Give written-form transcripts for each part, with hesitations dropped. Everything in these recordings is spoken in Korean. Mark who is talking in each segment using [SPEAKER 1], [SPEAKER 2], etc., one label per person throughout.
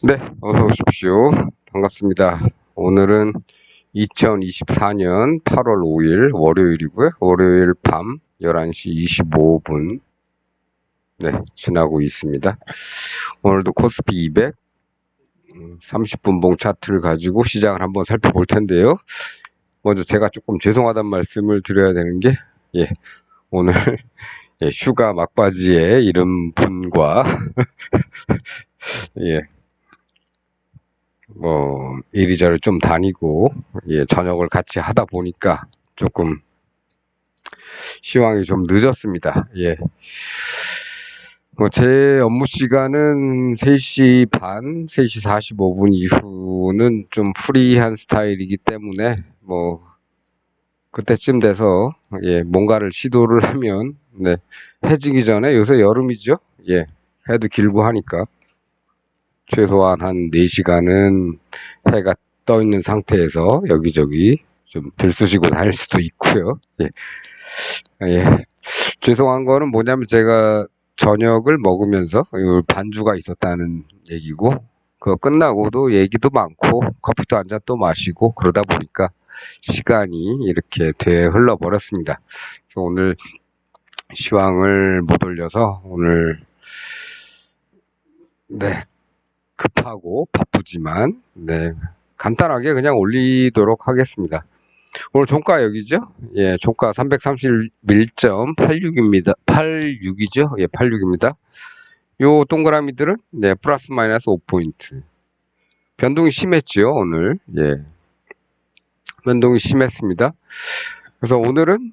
[SPEAKER 1] 네, 어서 오십시오. 반갑습니다. 오늘은 2024년 8월 5일 월요일이고요. 월요일 밤 11시 25분 네, 지나고 있습니다. 오늘도 코스피 200 30분봉 차트를 가지고 시장을 한번 살펴볼 텐데요. 먼저 제가 조금 죄송하다는 말씀을 드려야 되는 게 오늘 휴가 막바지에 이른 분과 이리저리 좀 다니고 저녁을 같이 하다 보니까 조금 시황이 좀 늦었습니다. 제 업무 시간은 3시 반, 3시 45분 이후는 좀 프리한 스타일이기 때문에 그때쯤 돼서 뭔가를 시도를 하면 해지기 전에, 요새 여름이죠. 해도 길고 하니까 최소한 한 4시간은 해가 떠 있는 상태에서 여기저기 좀 들쑤시고 다닐 수도 있고요. 죄송한 거는 뭐냐면 제가 저녁을 먹으면서 반주가 있었다는 얘기고, 그거 끝나고도 얘기도 많고 커피도 한 잔 또 마시고 그러다 보니까 시간이 이렇게 돼 흘러버렸습니다. 그래서 오늘 시황을 못 올려서 오늘 급하고 바쁘지만 간단하게 그냥 올리도록 하겠습니다. 오늘 종가 여기죠? 종가 331.86입니다. 86이죠? 86입니다. 요 동그라미들은 플러스 마이너스 5포인트. 변동이 심했죠, 오늘. 변동이 심했습니다. 그래서 오늘은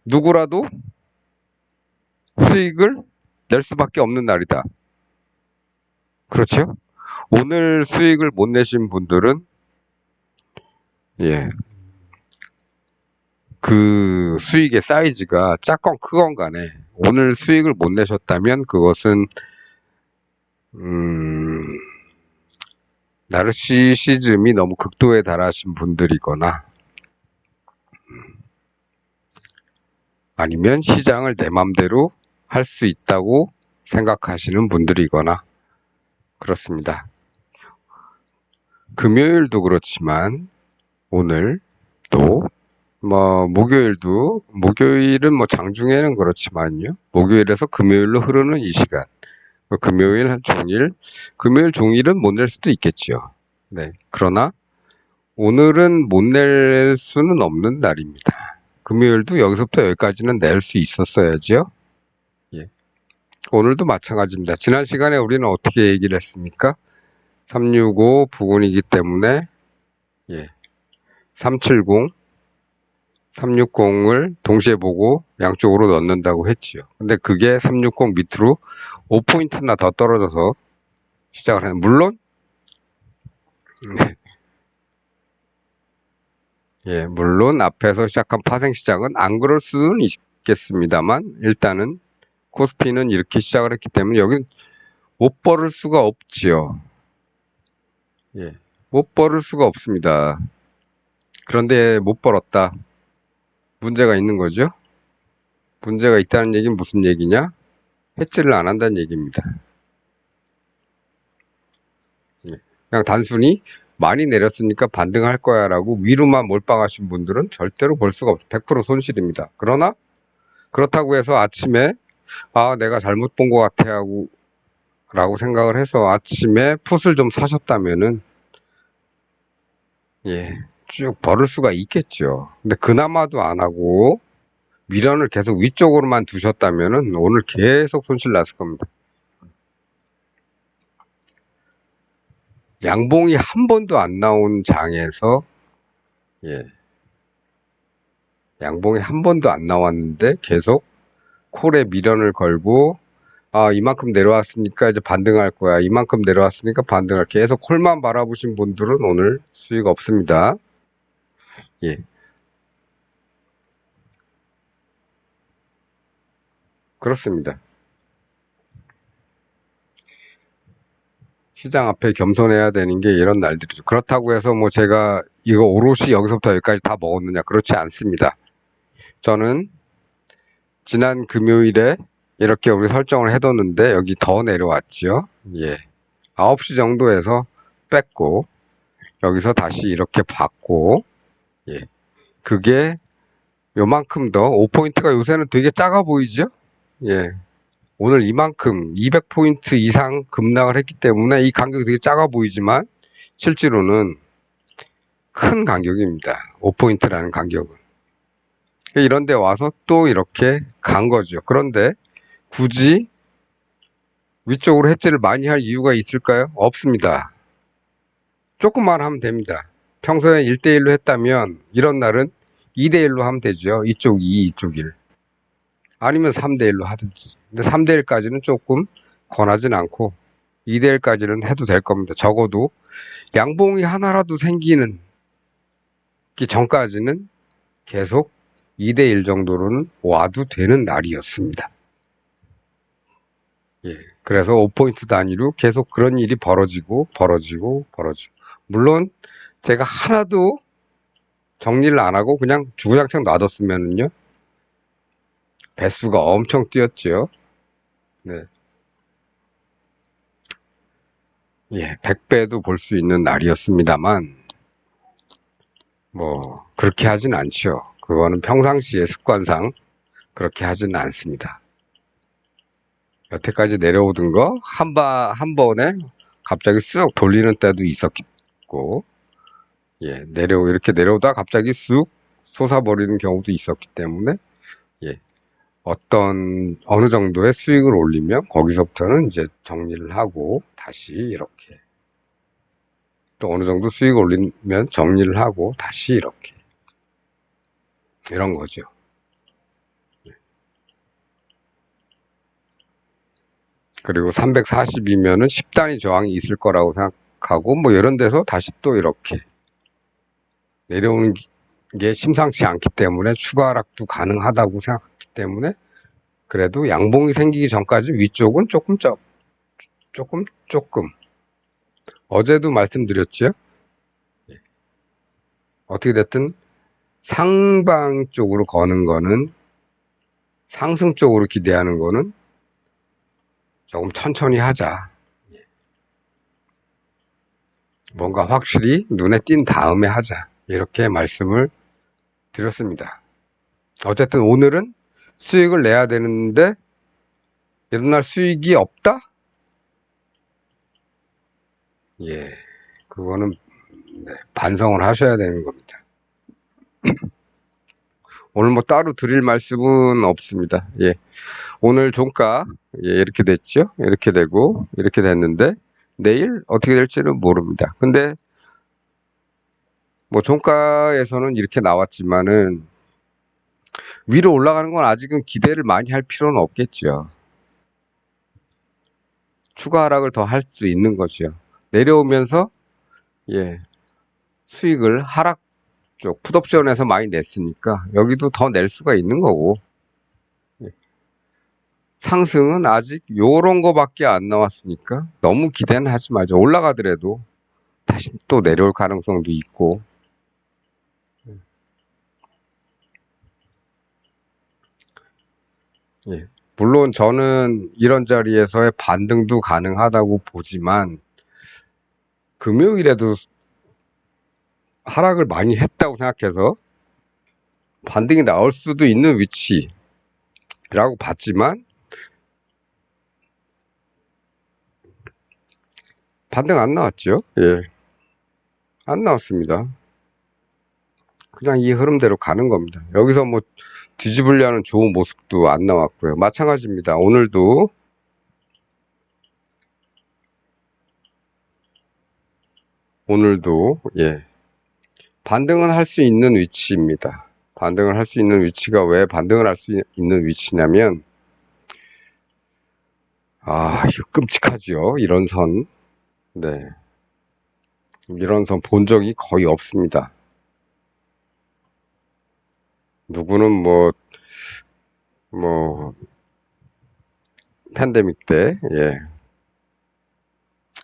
[SPEAKER 1] 누구라도 수익을 낼 수밖에 없는 날이다. 그렇죠? 오늘 수익을 못 내신 분들은 그 수익의 사이즈가 작건 크건 간에 오늘 수익을 못 내셨다면 그것은 나르시시즘이 너무 극도에 달하신 분들이거나 아니면 시장을 내 맘대로 할 수 있다고 생각하시는 분들이거나 그렇습니다. 금요일도 그렇지만 오늘 또 목요일은 장중에는 그렇지만요. 목요일에서 금요일로 흐르는 이 시간, 금요일 종일은 못 낼 수도 있겠죠. 그러나 오늘은 못 낼 수는 없는 날입니다. 금요일도 여기서부터 여기까지는 낼 수 있었어야죠. 오늘도 마찬가지입니다. 지난 시간에 우리는 어떻게 얘기를 했습니까? 365 부근이기 때문에 370, 360을 동시에 보고 양쪽으로 넣는다고 했지요. 근데 그게 360 밑으로 5포인트나 더 떨어져서 시작을 했는데, 물론 앞에서 시작한 파생 시작은 안 그럴 수는 있겠습니다만 일단은 코스피는 이렇게 시작을 했기 때문에 여기는 못 벌을 수가 없지요. 못 벌을 수가 없습니다. 그런데 못 벌었다. 문제가 있는 거죠. 문제가 있다는 얘기는 무슨 얘기냐? 해지를 안 한다는 얘기입니다. 그냥 단순히 많이 내렸으니까 반등할 거야 라고 위로만 몰빵하신 분들은 절대로 볼 수가 없죠. 100% 손실입니다. 그러나 그렇다고 해서 아침에 내가 잘못 본 것 같아 라고 생각을 해서 아침에 풋을 좀 사셨다면은 쭉 벌을 수가 있겠죠. 근데 그나마도 안 하고 미련을 계속 위쪽으로만 두셨다면은 오늘 계속 손실 났을 겁니다. 양봉이 한 번도 안 나온 장에서 양봉이 한 번도 안 나왔는데 계속 콜에 미련을 걸고 이만큼 내려왔으니까 이제 반등할 거야. 이만큼 내려왔으니까 반등할 계속 콜만 바라보신 분들은 오늘 수익 없습니다. 그렇습니다. 시장 앞에 겸손해야 되는 게 이런 날들이죠. 그렇다고 해서 제가 이거 오롯이 여기서부터 여기까지 다 먹었느냐? 그렇지 않습니다. 저는 지난 금요일에 이렇게 우리 설정을 해뒀는데 여기 더 내려왔죠. 9시 정도에서 뺐고, 여기서 다시 이렇게 받고, 예. 그게 요만큼 더, 5포인트가 요새는 되게 작아 보이죠? 예. 오늘 이만큼 200포인트 이상 급락을 했기 때문에 이 간격이 되게 작아 보이지만, 실제로는 큰 간격입니다. 5포인트라는 간격은. 이런 데 와서 또 이렇게 간 거죠. 그런데 굳이 위쪽으로 해지를 많이 할 이유가 있을까요? 없습니다. 조금만 하면 됩니다. 평소에 1대1로 했다면 이런 날은 2대1로 하면 되죠. 이쪽 2, 이쪽 1. 아니면 3대1로 하든지. 근데 3대1까지는 조금 권하진 않고 2대1까지는 해도 될 겁니다. 적어도 양봉이 하나라도 생기는 기 전까지는 계속 2대1 정도로는 와도 되는 날이었습니다. 예. 그래서 5포인트 단위로 계속 그런 일이 벌어지고. 물론 제가 하나도 정리를 안 하고 그냥 주구장창 놔뒀으면은요, 배수가 엄청 뛰었죠. 네. 예, 100배도 볼 수 있는 날이었습니다만, 뭐, 그렇게 하진 않죠. 그거는 평상시의 습관상 그렇게 하지는 않습니다. 여태까지 내려오던 거 한 번에 갑자기 쑥 돌리는 때도 있었고, 예, 이렇게 내려오다가 갑자기 쑥 솟아버리는 경우도 있었기 때문에, 예, 어느 정도의 수익을 올리면 거기서부터는 이제 정리를 하고 다시 이렇게, 또 어느 정도 수익을 올리면 정리를 하고 다시 이렇게, 이런 거죠. 그리고 340이면은 10단위 저항이 있을 거라고 생각하고, 뭐 이런 데서 다시 또 이렇게 내려오는 게 심상치 않기 때문에 추가 하락도 가능하다고 생각했기 때문에, 그래도 양봉이 생기기 전까지 위쪽은 조금. 어제도 말씀드렸죠? 어떻게 됐든 상방 쪽으로 거는 거는, 상승 쪽으로 기대하는 거는 조금 천천히 하자. 뭔가 확실히 눈에 띈 다음에 하자. 이렇게 말씀을 드렸습니다. 어쨌든 오늘은 수익을 내야 되는데 이런 날 수익이 없다? 예, 그거는 반성을 하셔야 되는 겁니다. 오늘 뭐 따로 드릴 말씀은 없습니다. 예, 오늘 종가 이렇게 됐죠? 이렇게 되고 이렇게 됐는데 내일 어떻게 될지는 모릅니다. 근데 뭐 종가에서는 이렇게 나왔지만은 위로 올라가는 건 아직은 기대를 많이 할 필요는 없겠죠. 추가 하락을 더 할 수 있는 거죠. 내려오면서 예, 수익을 하락 쪽 풋옵션에서 많이 냈으니까 여기도 더 낼 수가 있는 거고, 상승은 아직 요런 거밖에 안 나왔으니까 너무 기대는 하지 말죠. 올라가더라도 다시 또 내려올 가능성도 있고. 예. 물론 저는 이런 자리에서의 반등도 가능하다고 보지만 금요일에도 하락을 많이 했다고 생각해서 반등이 나올 수도 있는 위치라고 봤지만 반등 안 나왔죠. 예. 안 나왔습니다. 그냥 이 흐름대로 가는 겁니다. 여기서 뭐 뒤집으려는 좋은 모습도 안 나왔고요. 마찬가지입니다. 오늘도 예, 반등은 할 수 있는 위치입니다. 반등을 할 수 있는 위치가, 왜 반등을 할 수 있는 위치냐면, 이거 끔찍하죠. 이런 선. 네. 이런 선 본 적이 거의 없습니다. 누구는 팬데믹 때, 예,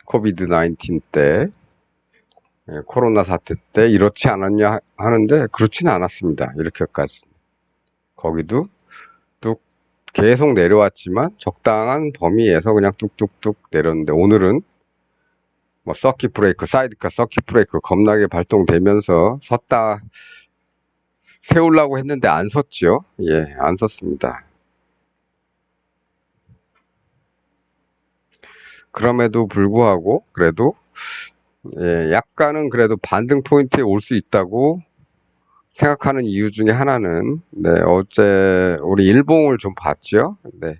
[SPEAKER 1] 코비드 19 때, 예, 코로나 사태 때 이렇지 않았냐 하는데 그렇지는 않았습니다. 이렇게까지. 거기도 뚝 계속 내려왔지만 적당한 범위에서 그냥 뚝뚝뚝 내렸는데, 오늘은 뭐 서킷 브레이커, 사이드카 서킷 브레이커 겁나게 발동되면서 세우려고 했는데 안 섰죠. 예, 안 섰습니다. 그럼에도 불구하고 그래도 예, 약간은 그래도 반등 포인트에 올 수 있다고 생각하는 이유 중에 하나는 네, 어제 우리 일봉을 좀 봤죠. 네.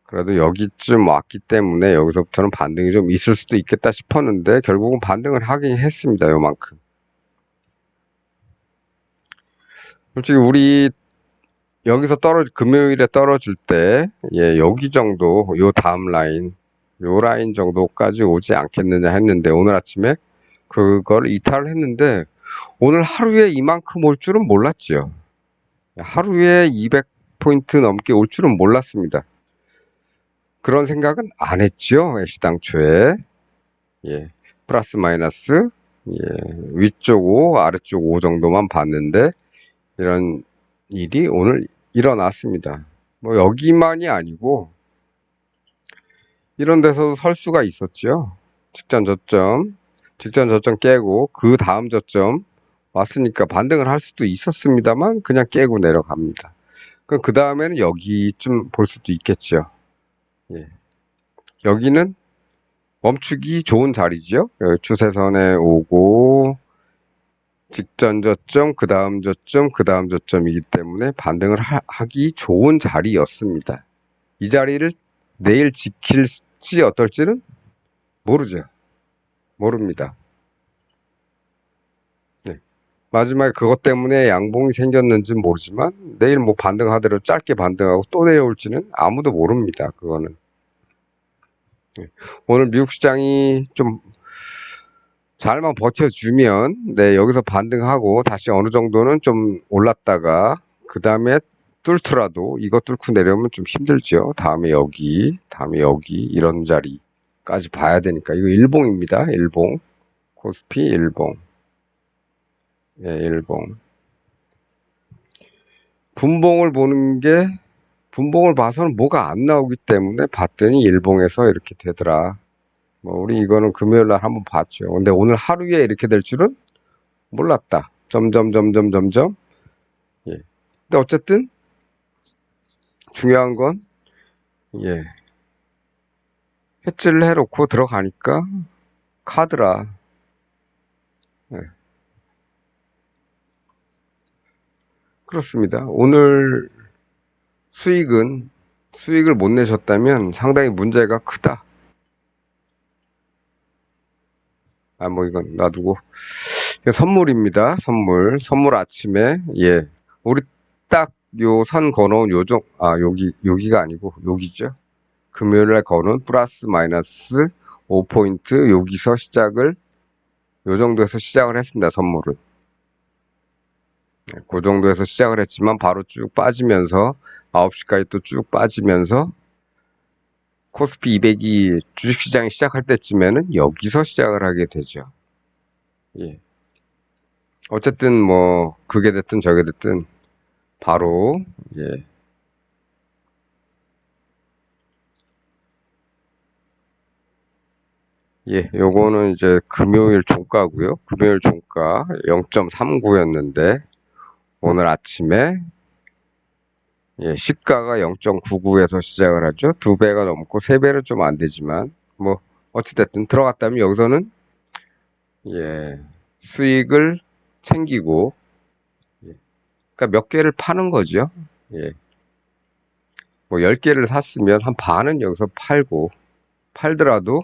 [SPEAKER 1] 그래도 여기쯤 왔기 때문에 여기서부터는 반등이 좀 있을 수도 있겠다 싶었는데 결국은 반등을 하긴 했습니다. 요만큼. 솔직히 우리 여기서 금요일에 떨어질 때, 예, 여기 정도, 요 다음 라인, 요 라인 정도까지 오지 않겠느냐 했는데, 오늘 아침에 그걸 이탈을 했는데, 오늘 하루에 이만큼 올 줄은 몰랐죠. 하루에 200포인트 넘게 올 줄은 몰랐습니다. 그런 생각은 안 했죠, 시당초에. 예, 플러스 마이너스, 예, 위쪽 5, 아래쪽 5 정도만 봤는데, 이런 일이 오늘 일어났습니다. 뭐 여기만이 아니고 이런 데서도 설 수가 있었죠. 직전 저점 깨고 그 다음 저점 왔으니까 반등을 할 수도 있었습니다만 그냥 깨고 내려갑니다. 그럼 그 다음에는 여기쯤 볼 수도 있겠죠. 예. 여기는 멈추기 좋은 자리죠. 추세선에 오고 직전 저점, 그 다음 저점, 그 다음 저점이기 때문에 반등을 하기 좋은 자리였습니다. 이 자리를 내일 지킬지 어떨지는 모르죠. 모릅니다. 네. 마지막에 그것 때문에 양봉이 생겼는지는 모르지만 내일 뭐 반등하더라도 짧게 반등하고 또 내려올지는 아무도 모릅니다. 그거는. 네. 오늘 미국 시장이 좀 잘만 버텨주면 네, 여기서 반등하고 다시 어느 정도는 좀 올랐다가 그 다음에 뚫더라도 이거 뚫고 내려오면 좀 힘들죠. 다음에 여기 이런 자리까지 봐야 되니까 이거 일봉입니다. 일봉 코스피 일봉 예, 일봉 분봉을 보는 게 분봉을 봐서는 뭐가 안 나오기 때문에 봤더니 일봉에서 이렇게 되더라. 뭐 우리 이거는 금요일 날 한번 봤죠. 근데 오늘 하루에 이렇게 될 줄은 몰랐다. 점점. 예. 근데 어쨌든 중요한 건 예. 해지를 해놓고 들어가니까 카드라. 예. 그렇습니다. 오늘 수익을 못 내셨다면 상당히 문제가 크다. 아, 뭐 이건 놔두고. 선물입니다. 선물 아침에, 예. 우리 딱 요 선 거놓은 여기가 아니고 여기죠. 금요일날 거는 플러스 마이너스 5포인트 여기서 요 정도에서 시작을 했습니다. 선물은. 그 정도에서 시작을 했지만 바로 쭉 빠지면서 9시까지 또 쭉 빠지면서 코스피 200이 주식시장이 시작할 때쯤에는 여기서 시작을 하게 되죠. 예. 어쨌든 뭐 그게 됐든 저게 됐든 바로 예. 예, 요거는 이제 금요일 종가고요. 금요일 종가 0.39였는데 오늘 아침에 예, 시가가 0.99에서 시작을 하죠. 2배가 넘고 3배는 좀 안 되지만 뭐 어찌됐든 들어갔다면 여기서는 예, 수익을 챙기고 예, 그러니까 몇 개를 파는 거죠. 예. 뭐 10개를 샀으면 한 반은 여기서 팔더라도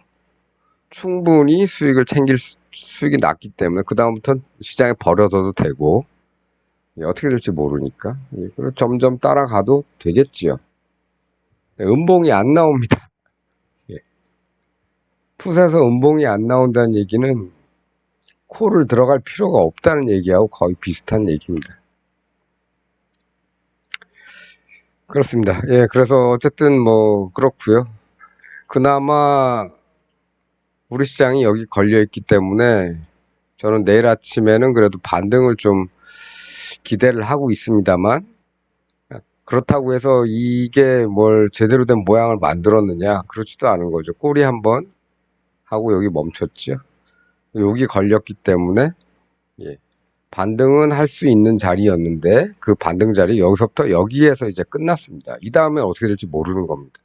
[SPEAKER 1] 충분히 수익이 났기 때문에 그다음부터는 시장에 버려둬도 되고 예, 어떻게 될지 모르니까 예, 그리고 점점 따라가도 되겠지요. 네, 음봉이 안 나옵니다. 예. 풋에서 음봉이 안 나온다는 얘기는 콜을 들어갈 필요가 없다는 얘기하고 거의 비슷한 얘기입니다. 그렇습니다. 예, 그래서 어쨌든 뭐 그렇고요. 그나마 우리 시장이 여기 걸려 있기 때문에 저는 내일 아침에는 그래도 반등을 좀 기대를 하고 있습니다만 그렇다고 해서 이게 뭘 제대로 된 모양을 만들었느냐 그렇지도 않은 거죠. 꼬리 한번 하고 여기 멈췄죠. 여기 걸렸기 때문에 예, 반등은 할 수 있는 자리였는데 그 반등 자리 여기서부터 여기에서 이제 끝났습니다. 이 다음에 어떻게 될지 모르는 겁니다.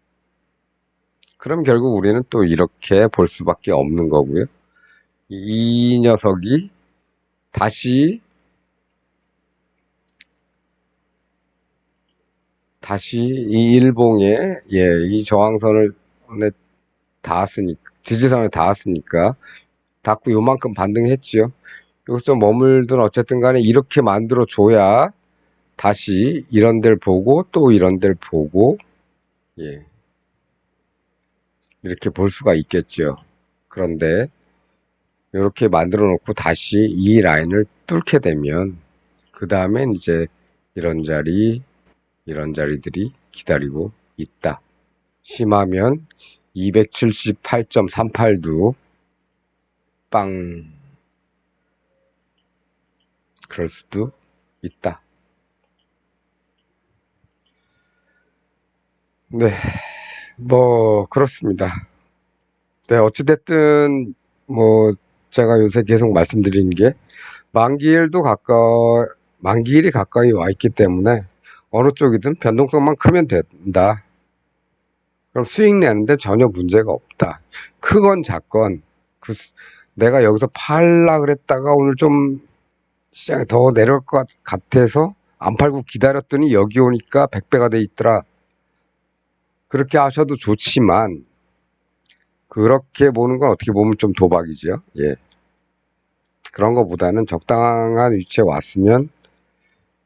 [SPEAKER 1] 그럼 결국 우리는 또 이렇게 볼 수밖에 없는 거고요. 이 녀석이 다시 이 일봉에 이 저항선을 닿았으니까 지지선을 닿았으니까 닿고 요만큼 반등했지요. 여기서 머물든 어쨌든 간에 이렇게 만들어 줘야 다시 이런 데를 보고 또 이런 데를 보고 이렇게 볼 수가 있겠죠. 그런데 이렇게 만들어 놓고 다시 이 라인을 뚫게 되면 그 다음엔 이제 이런 자리들이 기다리고 있다. 심하면 278.38도 빵 그럴 수도 있다. 네, 뭐 그렇습니다. 네, 어찌됐든 뭐 제가 요새 계속 말씀드리는 게 만기일이 가까이 와 있기 때문에 어느 쪽이든 변동성만 크면 된다. 그럼 수익 내는데 전혀 문제가 없다. 크건 작건 내가 여기서 팔라 그랬다가 오늘 좀 시장이 더 내려올 것 같아서 안 팔고 기다렸더니 여기 오니까 100배가 돼 있더라. 그렇게 하셔도 좋지만 그렇게 보는 건 어떻게 보면 좀 도박이죠. 예. 그런 것보다는 적당한 위치에 왔으면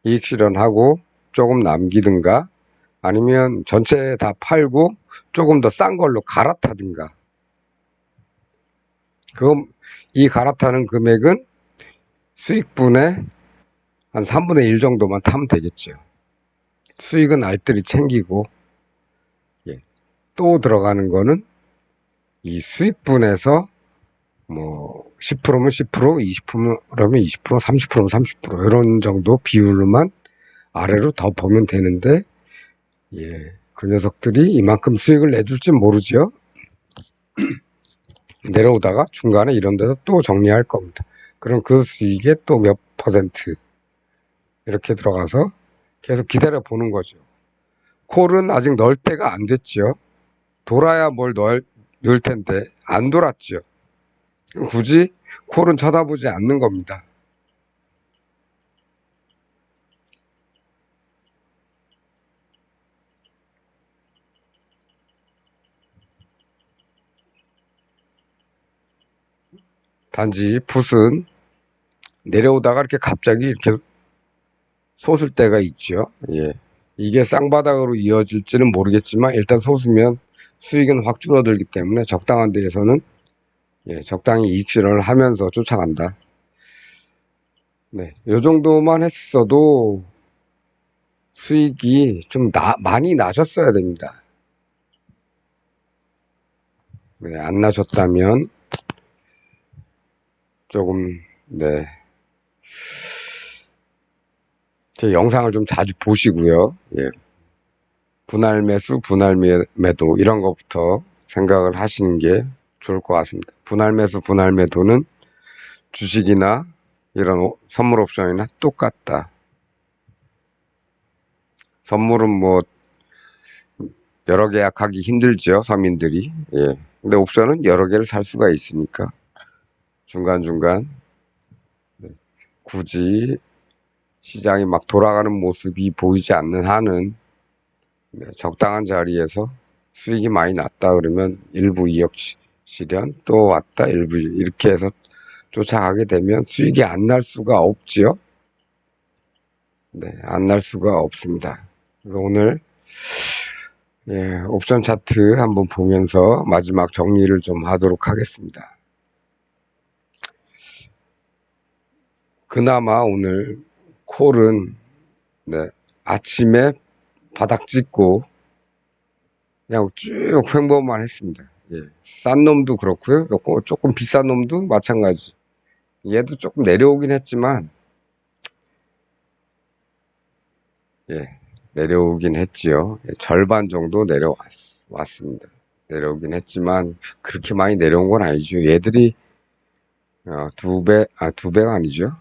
[SPEAKER 1] 이익 실현하고 조금 남기든가 아니면 전체 다 팔고 조금 더 싼 걸로 갈아타든가. 그럼 이 갈아타는 금액은 수익분의 한 3분의 1 정도만 타면 되겠죠. 수익은 알뜰히 챙기고 또 들어가는 거는 이 수익분에서 뭐 10%면 10%, 20%면 20%, 30%면 30% 이런 정도 비율로만 아래로 더 보면 되는데 그 녀석들이 이만큼 수익을 내줄진 모르죠. 내려오다가 중간에 이런 데서 또 정리할 겁니다. 그럼 그 수익에 또 몇 퍼센트 이렇게 들어가서 계속 기다려 보는 거죠. 콜은 아직 넣을 때가 안 됐죠. 돌아야 뭘 넣을 텐데 안 돌았죠. 굳이 콜은 쳐다보지 않는 겁니다. 단지 풋은 내려오다가 이렇게 갑자기 이렇게 솟을 때가 있죠. 이게 쌍바닥으로 이어질지는 모르겠지만 일단 솟으면 수익은 확 줄어들기 때문에 적당한 데에서는 적당히 이익 실현을 하면서 쫓아간다. 네, 요 정도만 했어도 수익이 좀 많이 나셨어야 됩니다. 네, 안 나셨다면 조금 제 영상을 좀 자주 보시고요. 분할 매수, 분할 매도 이런 것부터 생각을 하시는 게 좋을 것 같습니다. 분할 매수, 분할 매도는 주식이나 이런 선물 옵션이나 똑같다. 선물은 뭐 여러 계약하기 힘들죠, 서민들이. 근데 옵션은 여러 개를 살 수가 있으니까 중간중간 굳이 시장이 막 돌아가는 모습이 보이지 않는 한은 적당한 자리에서 수익이 많이 났다 그러면 일부 이익 실현 또 왔다 일부 이렇게 해서 쫓아가게 되면 수익이 안 날 수가 없지요. 안 날 수가 없습니다. 그래서 오늘 옵션 차트 한번 보면서 마지막 정리를 좀 하도록 하겠습니다. 그나마 오늘 콜은 아침에 바닥 찍고 그냥 쭉 횡보만 했습니다. 싼 놈도 그렇고요. 조금 비싼 놈도 마찬가지. 얘도 조금 내려오긴 했지만 내려오긴 했지요. 절반 정도 내려왔습니다. 내려오긴 했지만 그렇게 많이 내려온 건 아니죠. 얘들이 두 배가 아니죠.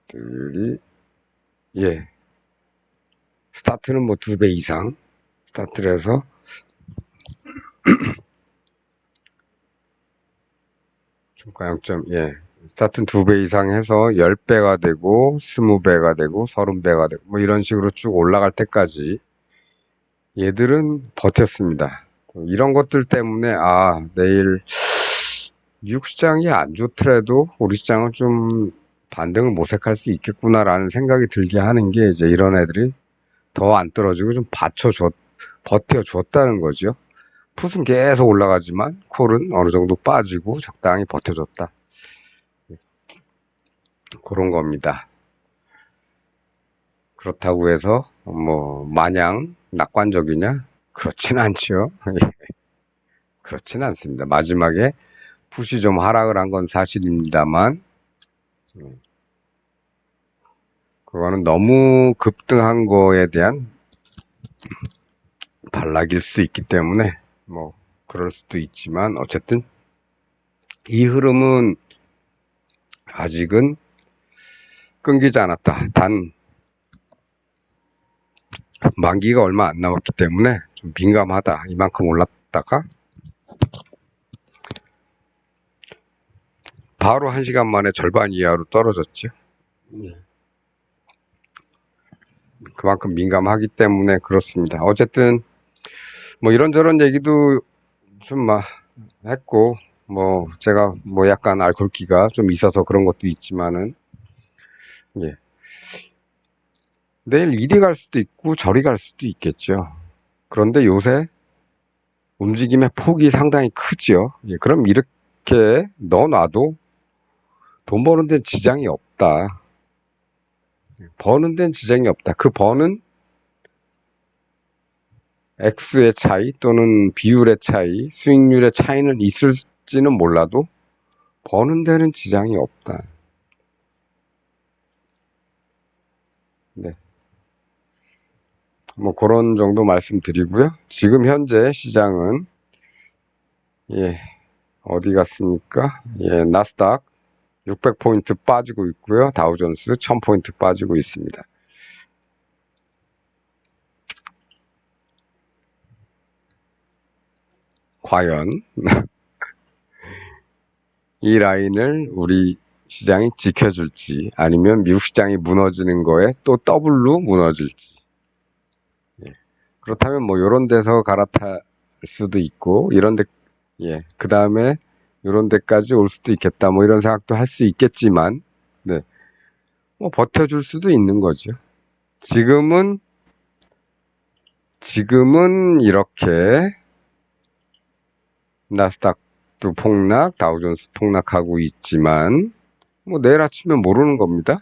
[SPEAKER 1] 들이 예, 스타트는 뭐 2배 이상 스타트를 해서 종가형점 스타트는 2배 이상 해서 10배가 되고 20배가 되고 30배가 되고 뭐 이런 식으로 쭉 올라갈 때까지 얘들은 버텼습니다. 이런 것들 때문에 내일 미국 시장이 안 좋더라도 우리 시장은 좀 반등을 모색할 수 있겠구나라는 생각이 들게 하는 게 이제 이런 애들이 더 안 떨어지고 좀 버텨줬다는 거죠. 풋은 계속 올라가지만 콜은 어느 정도 빠지고 적당히 버텨줬다. 그런 겁니다. 그렇다고 해서 뭐 마냥 낙관적이냐? 그렇진 않죠. 그렇진 않습니다. 마지막에 풋이 좀 하락을 한 건 사실입니다만 그거는 너무 급등한 거에 대한 반락일 수 있기 때문에 뭐 그럴 수도 있지만 어쨌든 이 흐름은 아직은 끊기지 않았다. 단 만기가 얼마 안 남았기 때문에 좀 민감하다. 이만큼 올랐다가 바로 1시간 만에 절반 이하로 떨어졌죠. 그만큼 민감하기 때문에 그렇습니다. 어쨌든 뭐 이런저런 얘기도 좀 했고 뭐 제가 뭐 약간 알코올기가 좀 있어서 그런 것도 있지만은 내일 이리 갈 수도 있고 저리 갈 수도 있겠죠. 그런데 요새 움직임의 폭이 상당히 크죠. 그럼 이렇게 넣어놔도 돈 버는 데는 지장이 없다. 버는 데는 지장이 없다. 그 버는 액수의 차이 또는 비율의 차이, 수익률의 차이는 있을지는 몰라도 버는 데는 지장이 없다. 네. 뭐 그런 정도 말씀드리고요. 지금 현재 시장은 어디 갔습니까? 나스닥 600포인트 빠지고 있고요. 다우존스 1000포인트 빠지고 있습니다. 과연 이 라인을 우리 시장이 지켜줄지 아니면 미국 시장이 무너지는 거에 또 더블로 무너질지 그렇다면 뭐 요런 데서 갈아탈 수도 있고 이런데 그 다음에 요런 데까지 올 수도 있겠다 뭐 이런 생각도 할 수 있겠지만 뭐 버텨줄 수도 있는 거죠. 지금은 이렇게 나스닥도 폭락, 다우존스 폭락하고 있지만 뭐 내일 아침에 모르는 겁니다.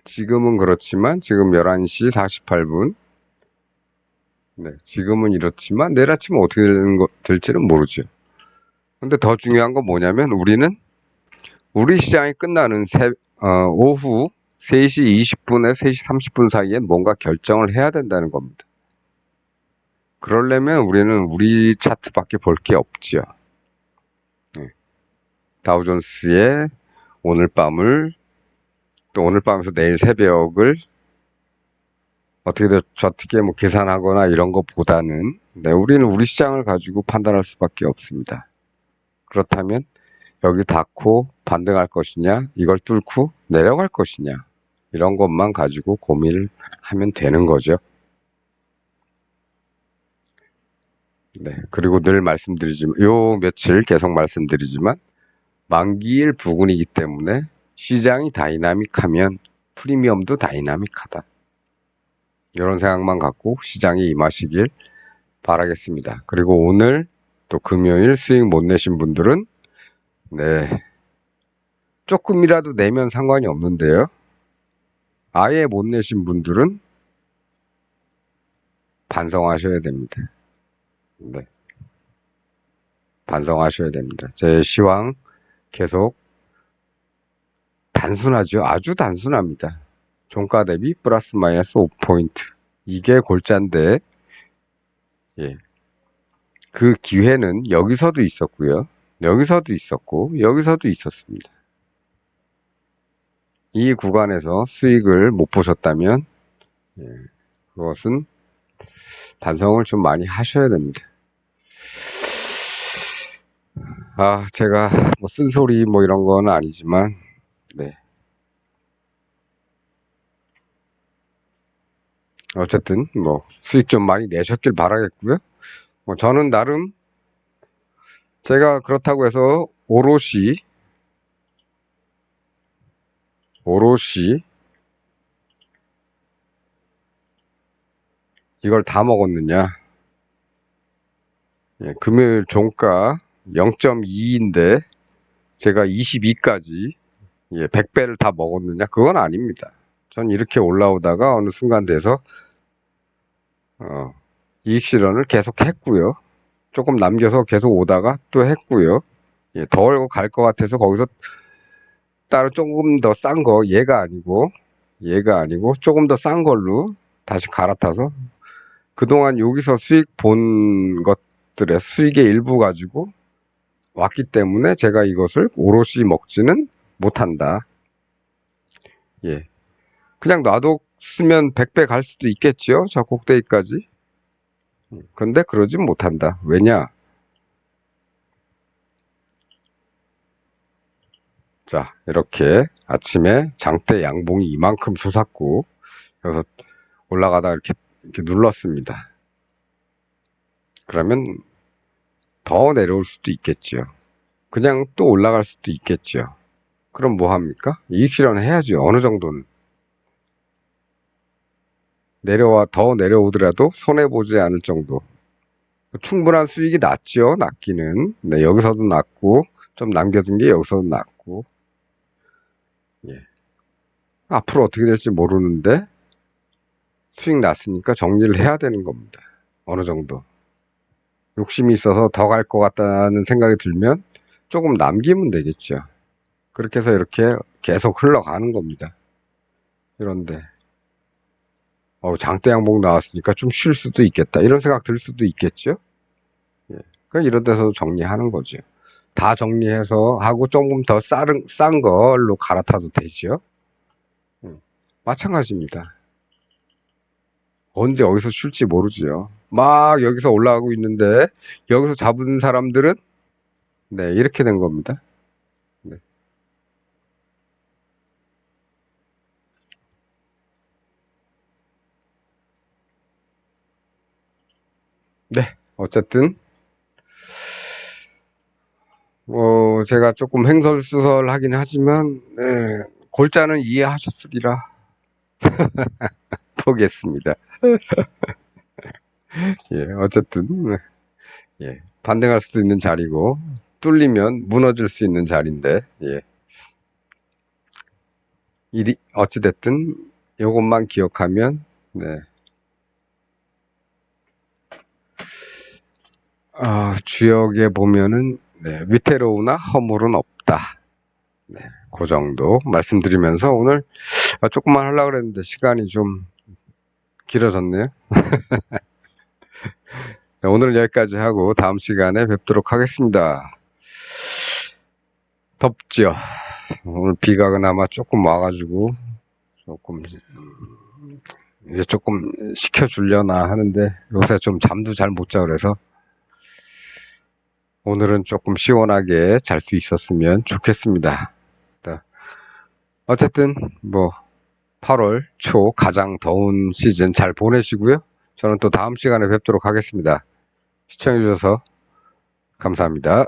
[SPEAKER 1] 지금은 그렇지만 지금 11시 48분 지금은 이렇지만 내일 아침에 어떻게 될지는 모르죠. 근데 더 중요한 건 뭐냐면 우리는 우리 시장이 끝나는 오후 3시 20분에 3시 30분 사이에 뭔가 결정을 해야 된다는 겁니다. 그러려면 우리는 우리 차트밖에 볼 게 없죠. 다우존스의 오늘 밤을 또 오늘 밤에서 내일 새벽을 어떻게 뭐 계산하거나 이런 것보다는 우리는 우리 시장을 가지고 판단할 수밖에 없습니다. 그렇다면 여기 닿고 반등할 것이냐, 이걸 뚫고 내려갈 것이냐 이런 것만 가지고 고민을 하면 되는 거죠. 그리고 늘 말씀드리지만 요 며칠 계속 말씀드리지만 만기일 부근이기 때문에 시장이 다이나믹하면 프리미엄도 다이나믹하다. 이런 생각만 갖고 시장에 임하시길 바라겠습니다. 그리고 오늘 또 금요일 수익 못 내신 분들은 조금이라도 내면 상관이 없는데요. 아예 못 내신 분들은 반성하셔야 됩니다. 반성하셔야 됩니다. 제 시황 계속 단순하죠. 아주 단순합니다. 종가 대비 플러스 마이너스 5포인트. 이게 골자인데 예. 그 기회는 여기서도 있었고요. 여기서도 있었고, 여기서도 있었습니다. 이 구간에서 수익을 못 보셨다면, 예, 그것은 반성을 좀 많이 하셔야 됩니다. 제가 뭐 쓴소리 뭐 이런 건 아니지만, 네. 어쨌든 뭐 수익 좀 많이 내셨길 바라겠고요. 저는 나름 제가 그렇다고 해서 오롯이 이걸 다 먹었느냐. 예, 금요일 종가 0.2인데 제가 22까지 100배를 다 먹었느냐? 그건 아닙니다. 전 이렇게 올라오다가 어느 순간 돼서 이익 실현을 계속 했고요. 조금 남겨서 계속 오다가 또 했고요. 더 올고 갈 것 같아서 거기서 따로 조금 더 싼 거, 얘가 아니고 조금 더 싼 걸로 다시 갈아타서 그동안 여기서 수익 본 것들의 수익의 일부 가지고 왔기 때문에 제가 이것을 오롯이 먹지는 못한다. 예. 그냥 놔뒀으면 100배 갈 수도 있겠죠. 저 꼭대기까지. 근데 그러진 못한다. 왜냐? 자, 이렇게 아침에 장대 양봉이 이만큼 솟았고, 여기서 올라가다 이렇게 눌렀습니다. 그러면 더 내려올 수도 있겠죠. 그냥 또 올라갈 수도 있겠죠. 그럼 뭐 합니까? 이익 실현 해야죠. 어느 정도는. 더 내려오더라도 손해보지 않을 정도. 충분한 수익이 났죠. 났기는. 네, 여기서도 났고, 좀 남겨둔 게 여기서도 났고. 예. 앞으로 어떻게 될지 모르는데, 수익 났으니까 정리를 해야 되는 겁니다. 어느 정도. 욕심이 있어서 더 갈 것 같다는 생각이 들면 조금 남기면 되겠죠. 그렇게 해서 이렇게 계속 흘러가는 겁니다. 이런데 장대 양봉 나왔으니까 좀 쉴 수도 있겠다. 이런 생각 들 수도 있겠죠. 예. 그러니까 이런 데서 정리하는 거죠. 다 정리해서 하고 조금 더 싼 걸로 갈아타도 되죠. 마찬가지입니다. 언제 어디서 쉴지 모르지요. 막 여기서 올라가고 있는데 여기서 잡은 사람들은 네, 이렇게 된 겁니다. 네. 네, 어쨌든 제가 조금 횡설수설하긴 하지만 네, 골자는 이해하셨으리라 보겠습니다. 예, 어쨌든 예, 반등할 수도 있는 자리고 뚫리면 무너질 수 있는 자리인데 예. 어찌됐든 이것만 기억하면 네. 주역에 보면은 네, 위태로우나 허물은 없다. 네, 그 정도 말씀드리면서 오늘 조금만 하려고 그랬는데 시간이 좀 길어졌네요. 네, 오늘은 여기까지 하고 다음 시간에 뵙도록 하겠습니다. 덥죠? 오늘 비가 그나마 조금 와가지고 조금 이제 조금 식혀주려나 하는데 요새 좀 잠도 잘 못 자 그래서 오늘은 조금 시원하게 잘 수 있었으면 좋겠습니다. 어쨌든 뭐 8월 초 가장 더운 시즌 잘 보내시고요. 저는 또 다음 시간에 뵙도록 하겠습니다. 시청해주셔서 감사합니다.